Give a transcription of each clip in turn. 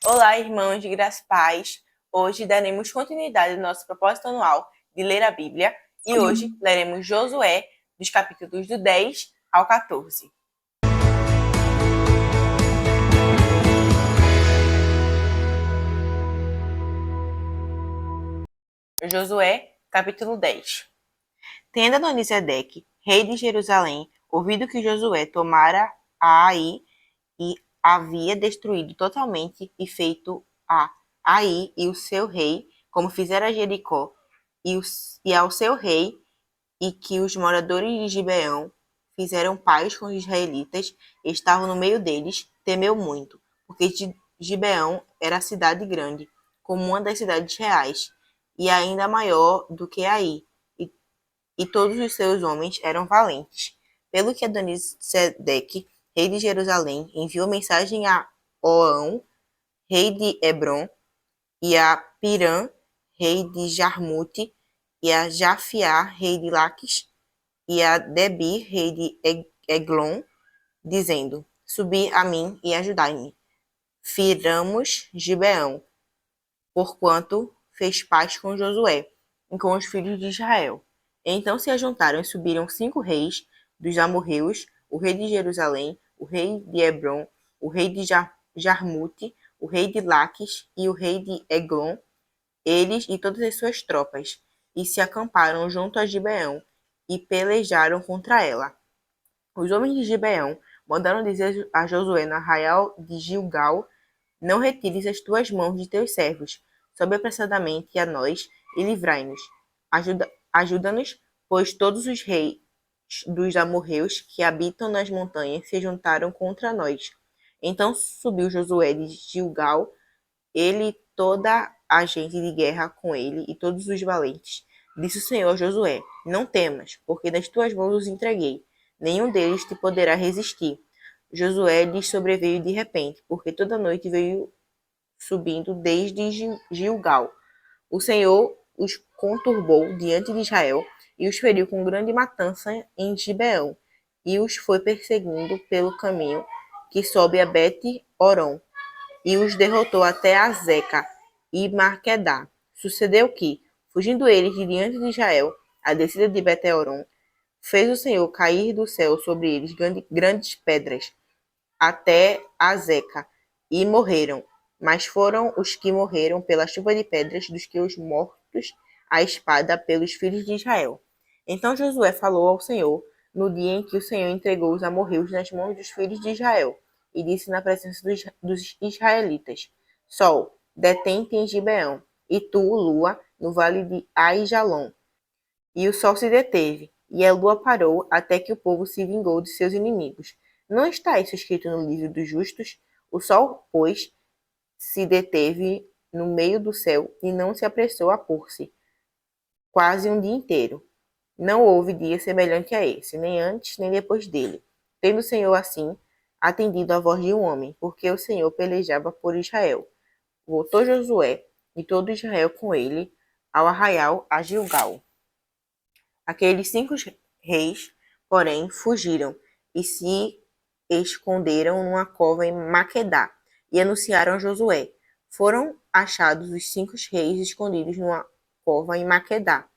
Olá, irmãos de graça e paz. Hoje daremos continuidade ao nosso propósito anual de ler a Bíblia e hoje leremos Josué, dos capítulos do 10 ao 14. Josué, capítulo 10. Tendo Adonisedeque, rei de Jerusalém, ouvido que Josué tomara a Ai e havia destruído totalmente e feito a Ai e o seu rei, como fizera a Jericó, e ao seu rei, e que os moradores de Gibeão fizeram paz com os israelitas, estavam no meio deles, temeu muito, porque Gibeão era cidade grande, como uma das cidades reais, e ainda maior do que Ai, e todos os seus homens eram valentes. Pelo que Adonisedeque, rei de Jerusalém, enviou mensagem a Oão, rei de Hebron, e a Pirã, rei de Jarmute, e a Jafiá, rei de Laques, e a Debir, rei de Eglon, dizendo: Subi a mim e ajudai-me. Firamos Gibeão, porquanto fez paz com Josué e com os filhos de Israel. Então se ajuntaram e subiram 5 reis dos amorreus, o rei de Jerusalém, o rei de Hebron, o rei de Jarmute, o rei de Laques e o rei de Eglon, eles e todas as suas tropas, e se acamparam junto a Gibeão, e pelejaram contra ela. Os homens de Gibeão mandaram dizer a Josué no arraial de Gilgal: Não retires as tuas mãos de teus servos, sobe apressadamente a nós e livrai-nos. Ajuda-nos, pois todos os reis dos amorreus que habitam nas montanhas se juntaram contra nós. Então subiu Josué de Gilgal, ele e toda a gente de guerra com ele e todos os valentes. Disse o Senhor a Josué: Não temas, porque nas tuas mãos os entreguei. Nenhum deles te poderá resistir. Josué lhes sobreveio de repente, porque toda noite veio subindo desde Gilgal. O Senhor os conturbou diante de Israel e os feriu com grande matança em Gibeão, e os foi perseguindo pelo caminho que sobe a Bet-Horon, e os derrotou até Azeca e Marquedá. Sucedeu que, fugindo eles de diante de Israel, a descida de Bet-Horon, fez o Senhor cair do céu sobre eles grandes pedras, até Azeca, e morreram. Mas foram os que morreram pela chuva de pedras dos que os mortos à espada pelos filhos de Israel. Então Josué falou ao Senhor no dia em que o Senhor entregou os amorreus nas mãos dos filhos de Israel, e disse na presença dos israelitas: Sol, detém-te em Gibeão, e tu, lua, no vale de Aijalon. E o sol se deteve, e a lua parou, até que o povo se vingou de seus inimigos. Não está isso escrito no livro dos justos? O sol, pois, se deteve no meio do céu e não se apressou a pôr-se, quase um dia inteiro. Não houve dia semelhante a esse, nem antes nem depois dele. Tendo o Senhor assim atendido à voz de um homem, porque o Senhor pelejava por Israel. Voltou Josué e todo Israel com ele ao arraial a Gilgal. Aqueles 5 reis, porém, fugiram e se esconderam numa cova em Maquedá e anunciaram a Josué: Foram achados os 5 reis escondidos numa cova em Maquedá.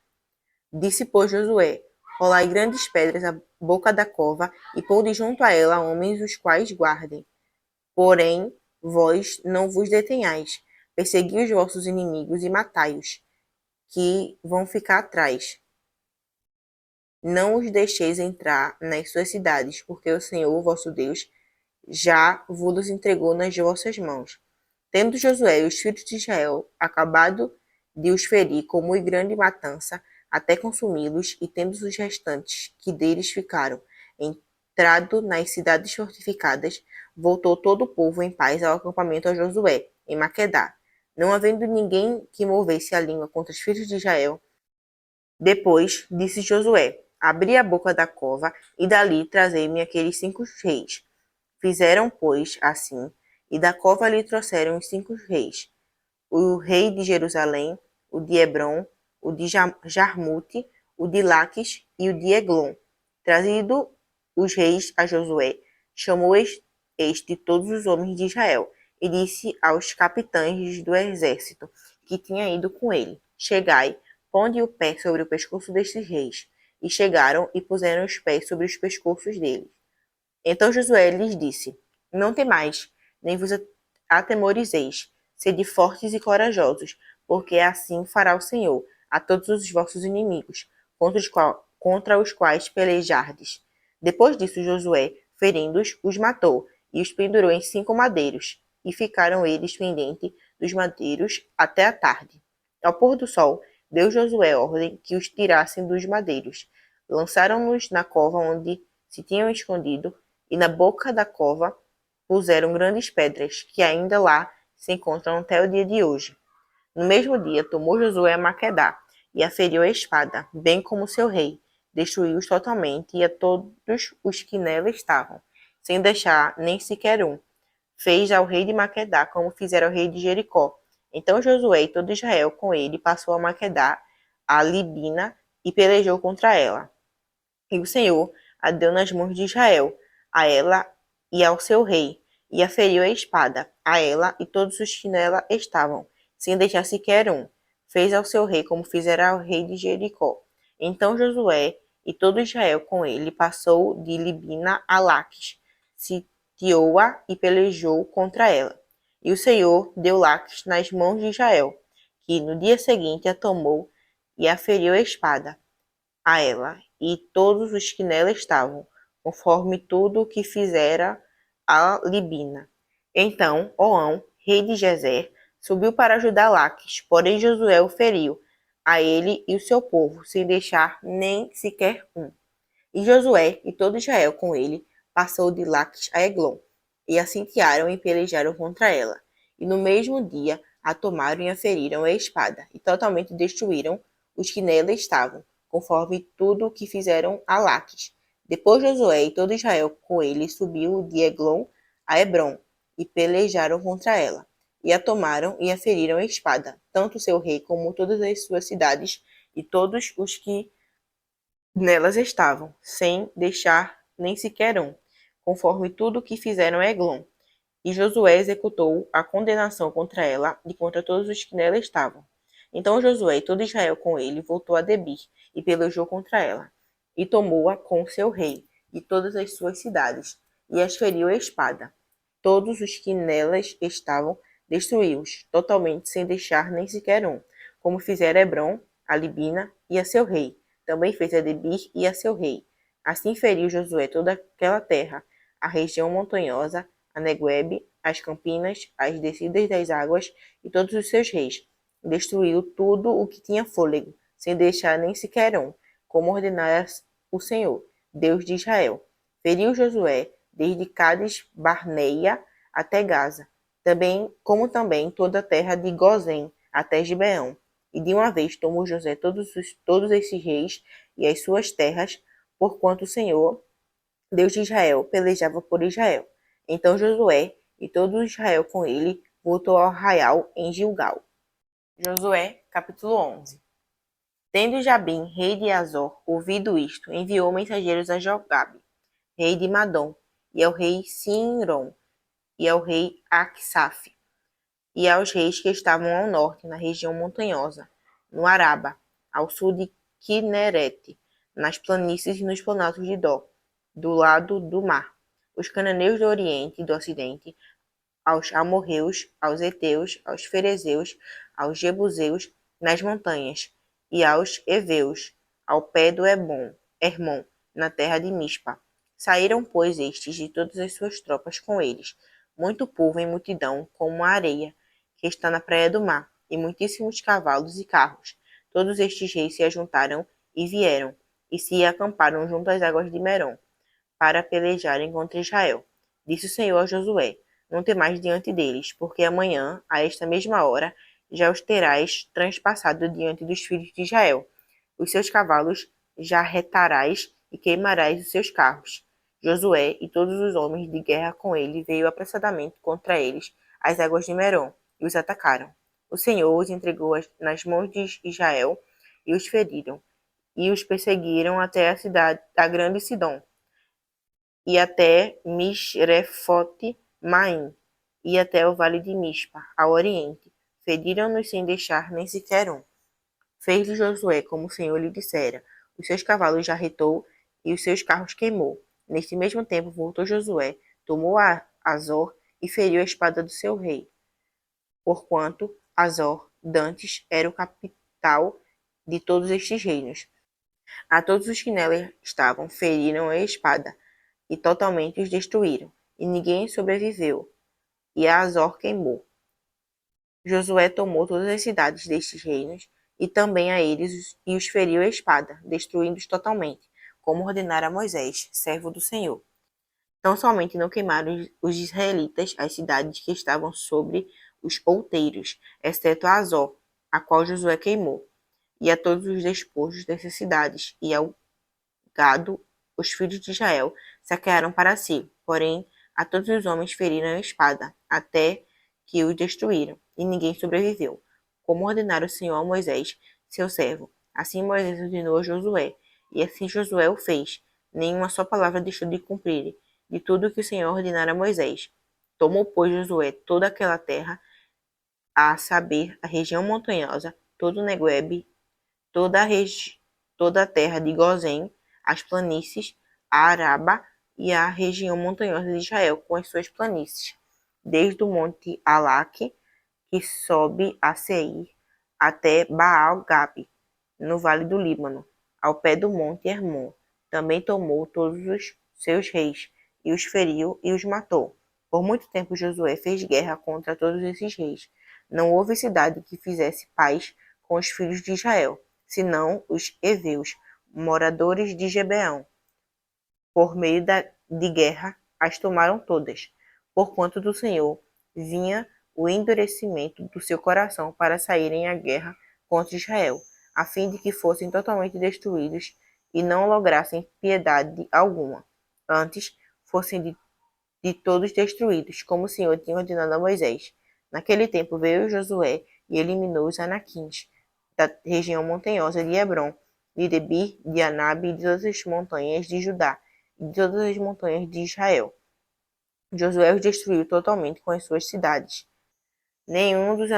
Disse, pois, Josué: Rolai grandes pedras à boca da cova e ponde junto a ela homens os quais guardem. Porém, vós não vos detenhais. Persegui os vossos inimigos e matai-os, que vão ficar atrás. Não os deixeis entrar nas suas cidades, porque o Senhor, vosso Deus, já vos entregou nas vossas mãos. Tendo Josué e os filhos de Israel acabado de os ferir com muito grande matança, até consumi-los, e tendo os restantes que deles ficaram entrado nas cidades fortificadas, voltou todo o povo em paz ao acampamento a Josué, em Maquedá. Não havendo ninguém que movesse a língua contra os filhos de Israel, depois disse Josué: Abri a boca da cova, e dali trazei-me aqueles 5 reis. Fizeram, pois, assim, e da cova lhe trouxeram os 5 reis: o rei de Jerusalém, o de Hebron, o de Jarmute, o de Laques e o de Eglon. Trazido os reis a Josué, chamou este todos os homens de Israel, e disse aos capitães do exército que tinha ido com ele: Chegai, ponde o pé sobre o pescoço destes reis. E chegaram e puseram os pés sobre os pescoços deles. Então Josué lhes disse: Não temais, nem vos atemorizeis, sede fortes e corajosos, porque assim fará o Senhor a todos os vossos inimigos, contra os quais pelejardes. Depois disso, Josué, ferindo-os, os matou e os pendurou em 5 madeiros, e ficaram eles pendentes dos madeiros até a tarde. Ao pôr do sol, deu Josué ordem que os tirassem dos madeiros. Lançaram-nos na cova onde se tinham escondido, e na boca da cova puseram grandes pedras, que ainda lá se encontram até o dia de hoje. No mesmo dia tomou Josué a Maquedá, e a feriu a espada, bem como seu rei. Destruiu-os totalmente, e a todos os que nela estavam, sem deixar nem sequer um. Fez ao rei de Maquedá como fizera ao rei de Jericó. Então Josué e todo Israel com ele passou a Maquedá, a Libina, e pelejou contra ela. E o Senhor a deu nas mãos de Israel, a ela e ao seu rei, e a feriu a espada, a ela e todos os que nela estavam, sem deixar sequer um. Fez ao seu rei como fizera ao rei de Jericó. Então Josué e todo Israel com ele passou de Libina a Laques, sitiou-a e pelejou contra ela. E o Senhor deu Laques nas mãos de Israel, que no dia seguinte a tomou e a feriu a espada, a ela e todos os que nela estavam, conforme tudo o que fizera a Libina. Então Oão, rei de Gezer, subiu para ajudar Laques, porém Josué o feriu, a ele e o seu povo, sem deixar nem sequer um. E Josué e todo Israel com ele passou de Laques a Eglon, e a sitiaram e pelejaram contra ela. E no mesmo dia a tomaram e a feriram a espada, e totalmente destruíram os que nela estavam, conforme tudo o que fizeram a Laques. Depois Josué e todo Israel com ele subiu de Eglon a Hebron, e pelejaram contra ela. E a tomaram e a feriram a espada, tanto seu rei como todas as suas cidades, e todos os que nelas estavam, sem deixar nem sequer um, conforme tudo o que fizeram a Eglon. E Josué executou a condenação contra ela e contra todos os que nela estavam. Então Josué e todo Israel com ele voltou a Debir e pelejou contra ela, e tomou-a com seu rei e todas as suas cidades, e as feriu a espada. Todos os que nelas estavam destruiu-os, totalmente sem deixar nem sequer um, como fizera Hebron, a Libina e a seu rei. Também fez a Debir e a seu rei. Assim feriu Josué toda aquela terra, a região montanhosa, a Neguebe, as campinas, as descidas das águas e todos os seus reis. Destruiu tudo o que tinha fôlego, sem deixar nem sequer um, como ordenara o Senhor, Deus de Israel. Feriu Josué desde Cades Barneia até Gaza, como também toda a terra de Gozém até Gibeão. E de uma vez tomou José todos esses reis e as suas terras, porquanto o Senhor, Deus de Israel, pelejava por Israel. Então Josué e todo Israel com ele voltou ao arraial em Gilgal. Josué, capítulo 11. Tendo Jabim, rei de Azor, ouvido isto, enviou mensageiros a Jogabe, rei de Madom, e ao rei Sinrom, e ao rei Aksaf, e aos reis que estavam ao norte, na região montanhosa, no Araba, ao sul de Quinerete, nas planícies e nos planaltos de Dó, do lado do mar, os cananeus do oriente e do ocidente, aos amorreus, aos heteus, aos ferezeus, aos jebuseus nas montanhas, e aos heveus, ao pé do Hermon, na terra de Mispa. Saíram, pois, estes e todas as suas tropas com eles, muito povo em multidão, como a areia, que está na praia do mar, e muitíssimos cavalos e carros. Todos estes reis se ajuntaram e vieram, e se acamparam junto às águas de Merom, para pelejarem contra Israel. Disse o Senhor a Josué: Não temais diante deles, porque amanhã, a esta mesma hora, já os terás transpassado diante dos filhos de Israel. Os seus cavalos já retarás e queimarás os seus carros. Josué e todos os homens de guerra com ele veio apressadamente contra eles às águas de Merom e os atacaram. O Senhor os entregou nas mãos de Israel e os feriram, e os perseguiram até a cidade da grande Sidom e até Misrefote Maim, e até o vale de Mispa, ao oriente. Feriram-nos sem deixar nem sequer um. Fez-lhe Josué como o Senhor lhe dissera. Os seus cavalos jarretou e os seus carros queimou. Neste mesmo tempo voltou Josué, tomou a Azor e feriu a espada do seu rei, porquanto Azor dantes era o capital de todos estes reinos. A todos os que nela estavam feriram a espada, e totalmente os destruíram, e ninguém sobreviveu, e a Azor queimou. Josué tomou todas as cidades destes reinos, e também a eles, e os feriu a espada, destruindo-os totalmente, como ordenara Moisés, servo do Senhor. Tão somente não queimaram os israelitas as cidades que estavam sobre os outeiros, exceto a Azor, a qual Josué queimou, e a todos os despojos dessas cidades, e ao gado os filhos de Israel saquearam para si. Porém, a todos os homens feriram a espada, até que os destruíram, e ninguém sobreviveu, como ordenara o Senhor a Moisés, seu servo. Assim Moisés ordenou a Josué, e assim Josué o fez. Nenhuma só palavra deixou de cumprir, de tudo que o Senhor ordenara a Moisés. Tomou, pois, Josué toda aquela terra, a saber, a região montanhosa, todo o Neguebe, toda a terra de Gozém, as planícies, a Araba e a região montanhosa de Israel, com as suas planícies, desde o monte Alaque, que sobe a Seir, até Baal-Gabe, no vale do Líbano, ao pé do monte Hermon. Também tomou todos os seus reis, e os feriu e os matou. Por muito tempo Josué fez guerra contra todos esses reis. Não houve cidade que fizesse paz com os filhos de Israel, senão os heveus, moradores de Gibeão. Por meio de guerra as tomaram todas, porquanto do Senhor vinha o endurecimento do seu coração para saírem à guerra contra Israel, a fim de que fossem totalmente destruídos e não lograssem piedade alguma. Antes, fossem de todos destruídos, como o Senhor tinha ordenado a Moisés. Naquele tempo veio Josué e eliminou os anaquins da região montanhosa de Hebron, de Debir, de Anabe e de todas as montanhas de Judá, e de todas as montanhas de Israel. Josué os destruiu totalmente com as suas cidades. Nenhum dos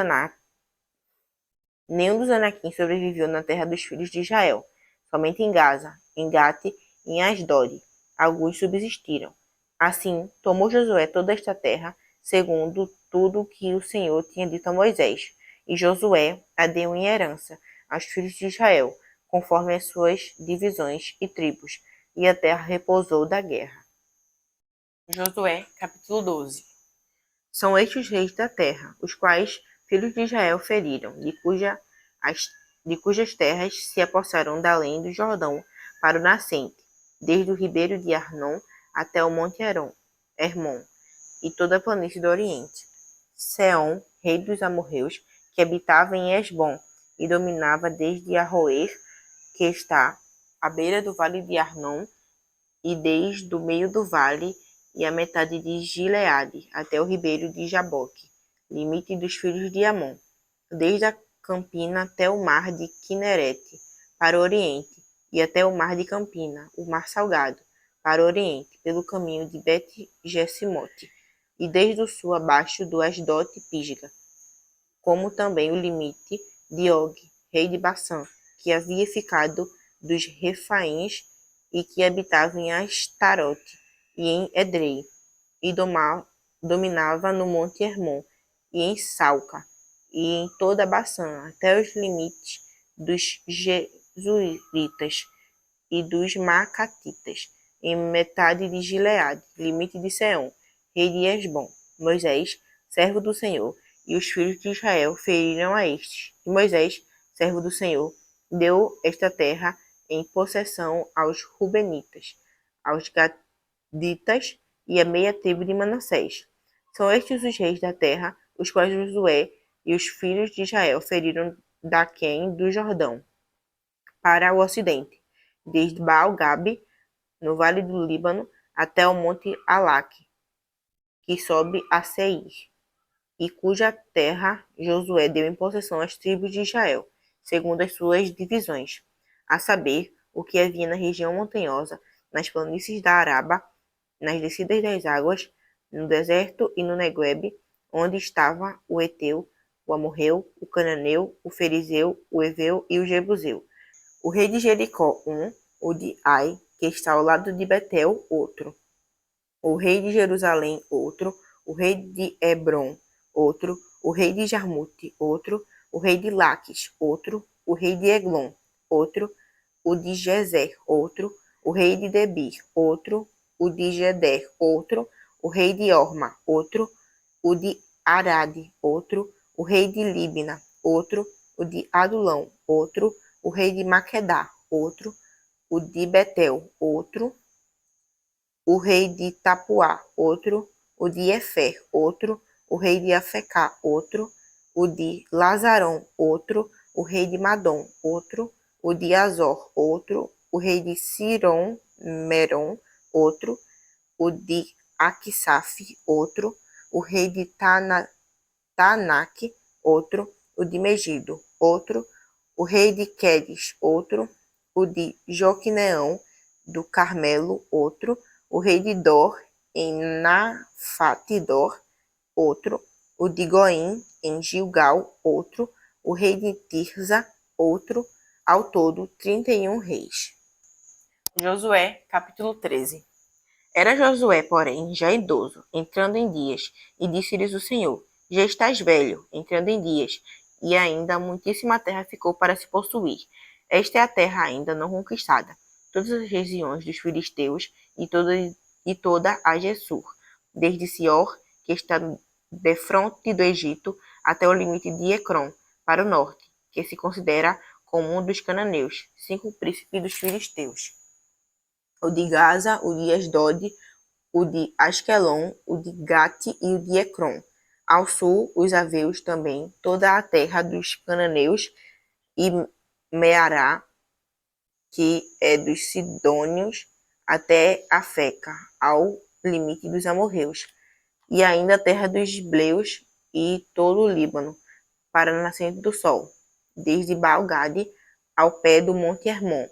Anaquins sobreviveu na terra dos filhos de Israel. Somente em Gaza, em Gate e em Asdod, alguns subsistiram. Assim, tomou Josué toda esta terra, segundo tudo o que o Senhor tinha dito a Moisés. E Josué a deu em herança aos filhos de Israel, conforme as suas divisões e tribos, e a terra repousou da guerra. Josué, capítulo 12. São estes os reis da terra, os quais filhos de Israel feriram, de cujas terras se apossaram da além do Jordão para o nascente, desde o ribeiro de Arnon até o monte Hermon, e toda a planície do oriente. Seom, rei dos amorreus, que habitava em Esbom, e dominava desde Aroer, que está à beira do vale de Arnon, e desde o meio do vale e a metade de Gileade, até o ribeiro de Jaboque, limite dos filhos de Amon, desde a Campina até o mar de Quinerete, para o oriente, e até o mar de Campina, o mar salgado, para o oriente, pelo caminho de Bet-Jesimote, e desde o sul abaixo do Asdote-Pisga, como também o limite de Og, rei de Bassã, que havia ficado dos Refaíns e que habitava em Astarote e em Edrei, e dominava no monte Hermon, e em Salca, e em toda a Bassã, até os limites dos Jesuritas e dos Macatitas, em metade de Gileade, limite de Seom, rei de Esbom. Moisés, servo do Senhor, e os filhos de Israel feriram a estes. E Moisés, servo do Senhor, deu esta terra em possessão aos Rubenitas, aos Gaditas e a meia tribo de Manassés. São estes os reis da terra, os quais Josué e os filhos de Israel feriram daquém do Jordão, para o ocidente, desde Baal-Gabe, no vale do Líbano, até o monte Alaque, que sobe a Seir, e cuja terra Josué deu em possessão às tribos de Israel, segundo as suas divisões, a saber, o que havia na região montanhosa, nas planícies da Araba, nas descidas das águas, no deserto e no Neguebe, onde estava o Eteu, o Amorreu, o Cananeu, o Ferizeu, o Eveu e o Jebuseu. O rei de Jericó, o de Ai, que está ao lado de Betel, outro. O rei de Jerusalém, outro. O rei de Hebron, outro. O rei de Jarmute, outro. O rei de Laques, outro. O rei de Eglon, outro. O de Gezer, outro. O rei de Debir, outro. O de Geder, outro. O rei de Orma, outro. O de Arade, outro. O rei de Libna, outro. O de Adulão, outro. O rei de Maquedá, outro. O de Betel, outro. O rei de Tapuá, outro. O de Efer, outro. O rei de Afecá, outro. O de Lazarão, outro. O rei de Madom, outro. O de Azor, outro. O rei de Siron, Meron, outro. O de Aquisaf, outro. O rei de Tanak, outro. O de Megido, outro. O rei de Quedes, outro. O de Joquineão, do Carmelo, outro. O rei de Dor, em Nafatidor, outro. O de Goim, em Gilgal, outro. O rei de Tirza, outro. Ao todo, 31 reis. Josué, capítulo 13. Era Josué, porém, já idoso, entrando em dias, e disse-lhes o Senhor: Já estás velho, entrando em dias, e ainda muitíssima terra ficou para se possuir. Esta é a terra ainda não conquistada, todas as regiões dos filisteus e toda a Gessur, desde Sior, que está defronte do Egito, até o limite de Ecrom, para o norte, que se considera como um dos cananeus, 5 príncipes dos filisteus. O de Gaza, o de Asdod, o de Asquelon, o de Gate e o de Ecrom. Ao sul, os aveus também, toda a terra dos cananeus e Meará, que é dos sidônios, até Afeca, ao limite dos amorreus, e ainda a terra dos bleus e todo o Líbano, para a nascente do sol, desde Baal-Gade ao pé do monte Hermon,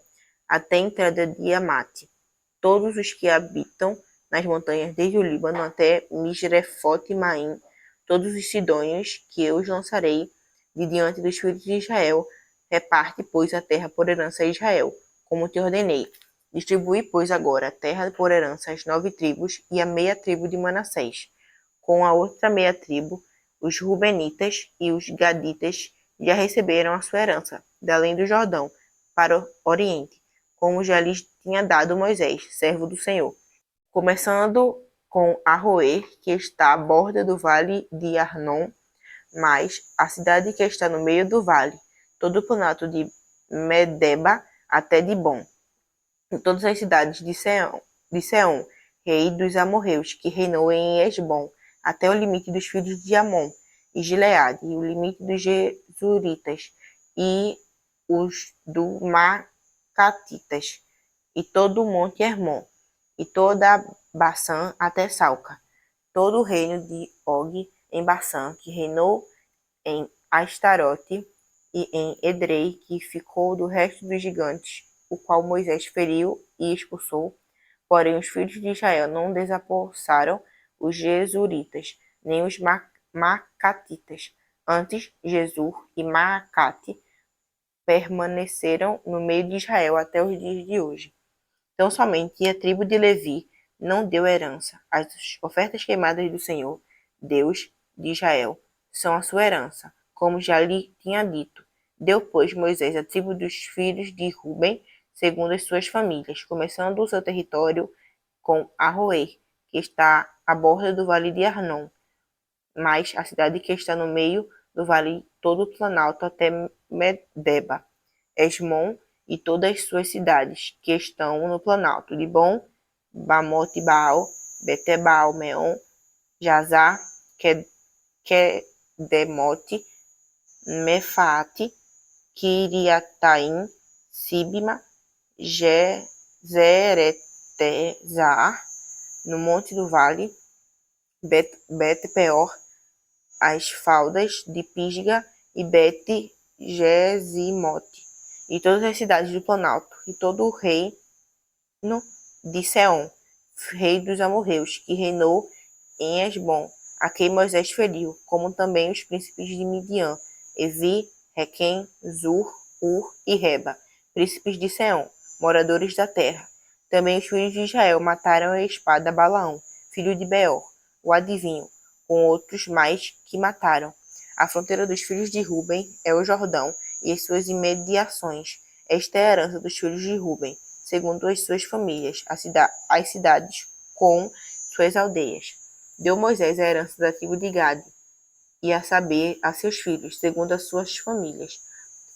até a entrada de Amate. Todos os que habitam nas montanhas desde o Líbano até Misrefote-Maim, todos os sidônios que eu os lançarei de diante dos filhos de Israel. Reparte, pois, a terra por herança a Israel, como te ordenei. Distribui, pois, agora a terra por herança às 9 tribos e a meia tribo de Manassés. Com a outra meia tribo, os Rubenitas e os Gaditas já receberam a sua herança, da além do Jordão, para o oriente, como já lhes tinha dado Moisés, servo do Senhor. Começando com Aroer, que está à borda do vale de Arnon, mas a cidade que está no meio do vale, todo o planalto de Medeba até Dibon, e todas as cidades de Seom, rei dos amorreus, que reinou em Esbom, até o limite dos filhos de Amon, e Gileade, e o limite dos Jesuritas, e os do Macatitas, e todo o monte Hermon, e toda Baçã até Salca, todo o reino de Og em Baçã, que reinou em Astarote e em Edrei, que ficou do resto dos gigantes, o qual Moisés feriu e expulsou. Porém, os filhos de Israel não desapossaram os Jesuritas, nem os Macatitas. Antes, Jesur e Maacate permaneceram no meio de Israel até os dias de hoje. Então, somente a tribo de Levi não deu herança. As ofertas queimadas do Senhor, Deus de Israel, são a sua herança, como já lhe tinha dito. Deu, pois, Moisés a tribo dos filhos de Ruben, segundo as suas famílias, começando o seu território com Aroer, que está à borda do vale de Arnon, mas a cidade que está no meio do vale todo o planalto até Medeba, Esmon e todas as suas cidades, que estão no planalto de Bom, Bamote Baal, Betebal Meon, Jazá, Kedemote, Mefaate, Kiriataim, Sibma, Zeretezar, no monte do vale, Bet-peor, as faldas de Pisga e Bet-Gesimote, e todas as cidades do planalto, e todo o reino de Seom, rei dos amorreus, que reinou em Esbom, a quem Moisés feriu, como também os príncipes de Midian, Evi, Requem, Zur, Ur e Reba, príncipes de Seom, moradores da terra. Também os filhos de Israel mataram a espada Balaão, filho de Beor, o adivinho, com outros mais que mataram. A fronteira dos filhos de Ruben é o Jordão e as suas imediações. Esta é a herança dos filhos de Ruben, segundo as suas famílias, as cidades com suas aldeias. Deu Moisés a herança da tribo de Gade, e a saber, a seus filhos, segundo as suas famílias.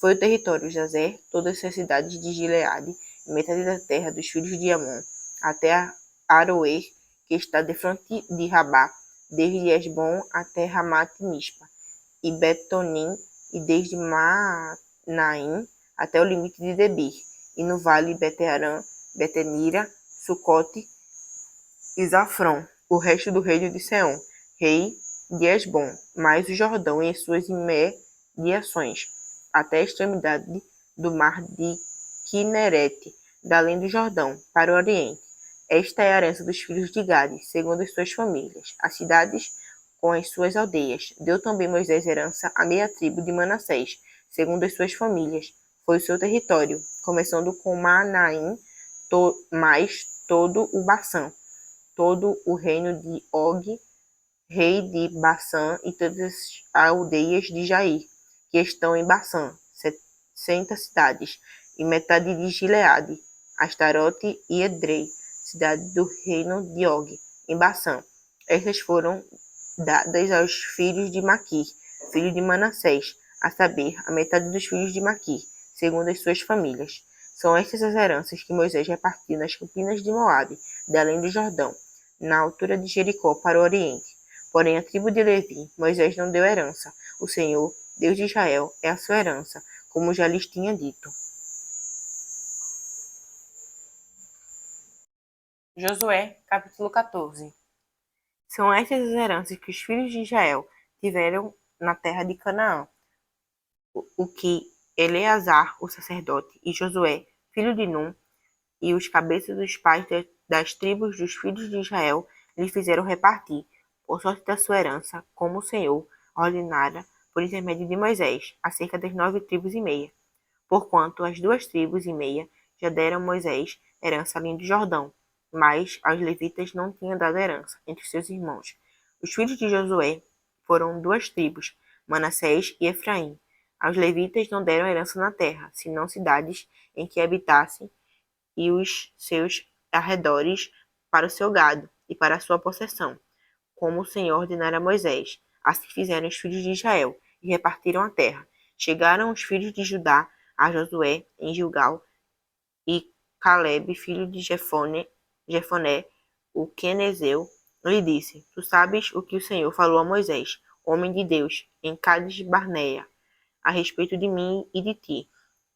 Foi o território de Jazer, todas as suas cidades de Gileade, e metade da terra dos filhos de Amon, até Aroer, que está defronte de Rabá, desde Esbom até Ramat Mispa, e Betonim, e desde Maanaim até o limite de Debir, e no vale Betearã, Betenira, Sucote e Zafron, o resto do reino de Seom, rei de Esbom, mais o Jordão e as suas imediações, até a extremidade do mar de Quinerete, da além do Jordão, para o oriente. Esta é a herança dos filhos de Gade, segundo as suas famílias, as cidades com as suas aldeias. Deu também Moisés herança à meia tribo de Manassés, segundo as suas famílias. Foi o seu território, começando com Maanaim, mais todo o Baçã, todo o reino de Og, rei de Baçã, e todas as aldeias de Jair, que estão em Baçã, 60 cidades, e metade de Gileade, Astarote e Edrei, cidade do reino de Og, em Baçã. Estas foram dadas aos filhos de Maquir, filho de Manassés, a saber, a metade dos filhos de Maquir, segundo as suas famílias. São estas as heranças que Moisés repartiu nas campinas de Moabe, de além do Jordão, na altura de Jericó, para o oriente. Porém, a tribo de Levi, Moisés não deu herança. O Senhor, Deus de Israel, é a sua herança, como já lhes tinha dito. Josué, capítulo 14. São estas as heranças que os filhos de Israel tiveram na terra de Canaã, o que Eleazar, o sacerdote, e Josué, filho de Num, e os cabeças dos pais das tribos dos filhos de Israel lhe fizeram repartir, por sorte da sua herança, como o Senhor ordenara por intermédio de Moisés, acerca das 9,5 tribos. Porquanto as 2,5 tribos já deram a Moisés herança além do Jordão, mas aos levitas não tinha dado herança entre seus irmãos. Os filhos de Josué foram 2 tribos, Manassés e Efraim. Aos levitas não deram herança na terra, senão cidades em que habitassem e os seus arredores para o seu gado e para a sua possessão, como o Senhor ordenara a Moisés. Assim fizeram os filhos de Israel e repartiram a terra. Chegaram os filhos de Judá a Josué em Gilgal, e Caleb, filho de Jefoné, o quenezeu, lhe disse: Tu sabes o que o Senhor falou a Moisés, homem de Deus, em Cádiz Barneia, a respeito de mim e de ti.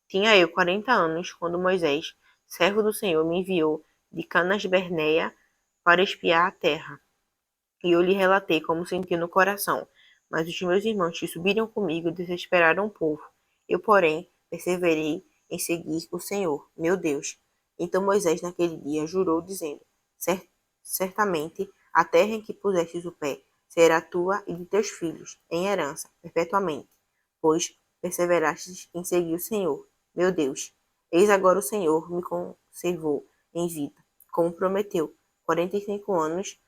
Tinha eu 40 anos quando Moisés, servo do Senhor, me enviou de Canas Barneia para espiar a terra. E eu lhe relatei como senti no coração. Mas os meus irmãos que subiram comigo desesperaram o povo. Eu, porém, perseverei em seguir o Senhor, meu Deus. Então Moisés naquele dia jurou, dizendo: Certamente a terra em que pusestes o pé será tua e de teus filhos, em herança, perpetuamente, pois perseverastes em seguir o Senhor, meu Deus. Eis agora o Senhor me conservou em vida, como prometeu, 45 anos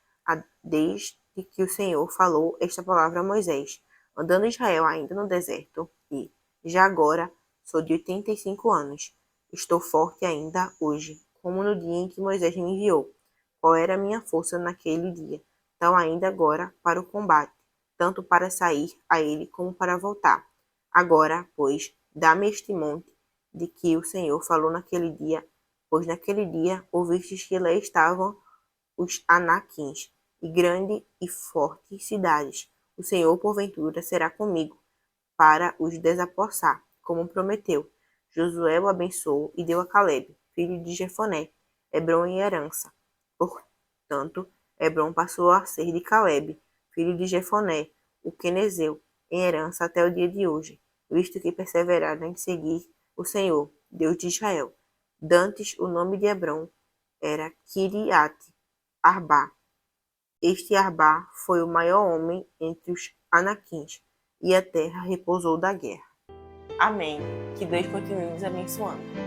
desde que o Senhor falou esta palavra a Moisés, andando Israel ainda no deserto, e, já agora, sou de 85 anos. Estou forte ainda hoje, como no dia em que Moisés me enviou. Qual era a minha força naquele dia, tal ainda agora para o combate, tanto para sair a ele como para voltar. Agora, pois, dá-me este monte de que o Senhor falou naquele dia, pois naquele dia ouvistes que lá estavam os Anaquins, e grande e forte cidades. O Senhor, porventura, será comigo, para os desapossar, como prometeu. Josué o abençoou e deu a Caleb, filho de Jefoné, Hebrom em herança. Portanto, Hebrom passou a ser de Caleb, filho de Jefoné, o quenezeu, em herança até o dia de hoje, visto que perseveraram em seguir o Senhor, Deus de Israel. Dantes, o nome de Hebrom era Kiriat Arba, Este Arba foi o maior homem entre os Anaquins, e a terra repousou da guerra. Amém. Que Deus continue nos abençoando.